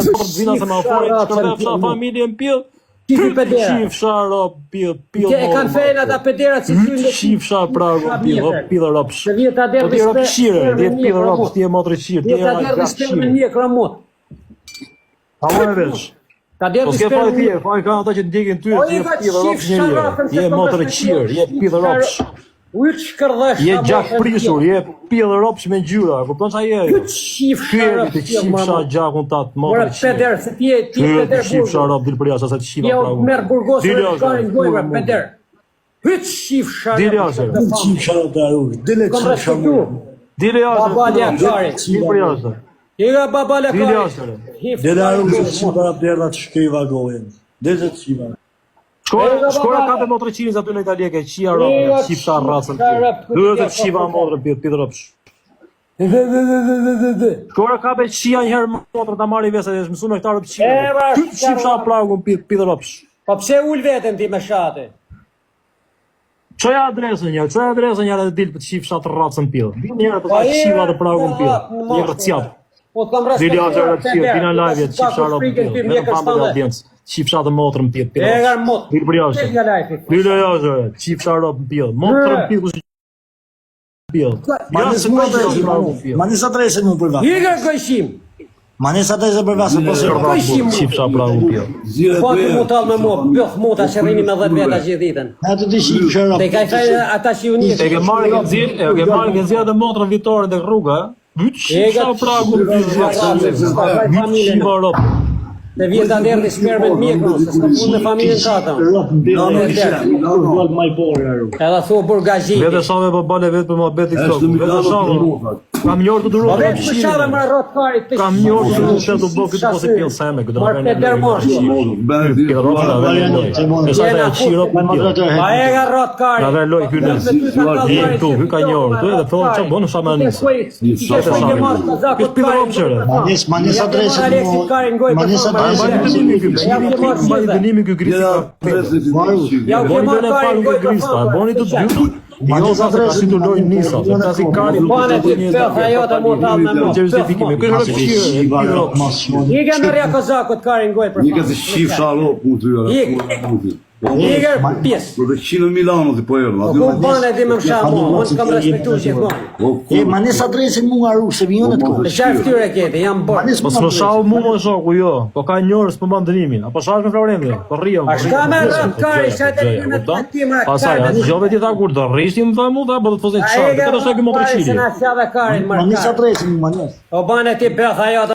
Vina se ma fori, shkërdefsha familjen pjell. Shifsha rop, pjell. E kanë fejnë ata pedera që ty në Shifsha pra rop, pjell ropsh. Të vjetë ta derë Ti rop shire, ti pjell ropsh, ti e motër shire. Vjetë ta derë dhe shpërë me një kramot. A më e vesh. Ta derë Po dhe s'ke shpërë fali me ti, një. fali kanë ata që ndjekin ty, O, ti i je ka pjell ropsh qif njëri. sharafën se Je të motër mbështet qire, je pjell ropsh. Ujtë shkërdhesh. Je gjak prishur, je pjell ropsh me ngjyra, kupton ç'a je? Këtë qif Ky e sharafën. të qifsha gjakun tat, Mora motër qire. peder, se ti e peder Shifsha burgo. rop, dil për jashtë, sa të shiva Jo, pra merë burgosë Dili dhe ose, shkarin gojve, kur peder. Hytë qif Dili sharafën. ose. Çim şarap darur. Dile Kom çim respektu. şarap. Dili jashtë. Babali akari. Dil për jashtë. I ka babale Dili kari. jashtë. Dile darur se çim şarap derda të shkriva gojën. Dile çim. Shkora ka të motrë qinës aty në Itali ke qia ropë, qipta rrasën. Duhet të qiva motrë pidë ropsh. Shkora ka për qia njëherë motrë ta marri vese, dhe mësu me këta rëpë qia. Qipsha pragun pidë ropsh. Po pse ull vetën ti me shate? Qoja adresën një dhe dilë për qipsha të rrasën pidë. Njëherë për ta qiva të pragun pidë. Një rëcjapë. Po të kam Dili respektuar jashtë rëpsirë, tina live jetë qipsha ropë pidë. Në pambër e audiencë. Qipsha të motrën pidë. E gar mot. Dilë për jashtë. Dili jashtë, qipsha ropë pidë. Motrën pidë kusë pidë. Manis adresën më për vasë. Higa gojshim. Manis adresën për vasë po se. Qipsha pragun pidë. Po të mutal me mua, bëth muta që rrini me 10 veta që ditën. Ato të çim şarap. Te ka thënë ata që unë. E ke marrë gënzirë dhe motrën vitore dhe rruga, qipsha pragun pidë. Te vjen ta derë shmerë me mjekun, se s'ka punë me familjen tata. Edhe thu burgazhi. Vete shave po bale vetë për muhabet TikTok. Vete shave. Kam njërë të duru Po për vetë për shave më rrot karit të Kam njërë të duru të bëhë këtë po se pjellë seme. Këtë Marrë të dermosh. Këtë ropë nga dhe loj. E sa të e qiro për pjellë. Pa e ka rrot karit. Nga dhe loj kënë. Jem tu, hy ka njërë. Tu edhe thonë që bënë shama nisë. Këtë pjellë ropë qëre. Manis adresën. Manis Mbani dënimi ky grista. Boni dënë paru ky grista. Boni të dy. Jo sa të kasi të lojnë nisa. Të kasi kari. Bane ti pëth ajo të mu thamë me mu. Justifikimi. Ky është rëpshire. I ka në rja kozakot karin goj për Një këtë shifsha ropë mu të jara. Iger pjesë. Për të 100 Milano të po erë. Ku bane di me msha mu, unë s'kam respektu gjithmonë. E manis adresën mu nga rrugë se vionet ko. Të qarë ftyre keti, jam bërë. Po s'më shau mu më shoku, jo. Po ka njërës për mban dënimin. Apo shash me Florendi. Po rria. A shka me rrët kari, që të të të timra Pasaj, atë gjove ti tha kur të rrishtim dhe mu dhe, po të të fëzit qarë. Këtë është e këmë të rëshiri. Manis adresën mu manis. O bane ti pëth ajo të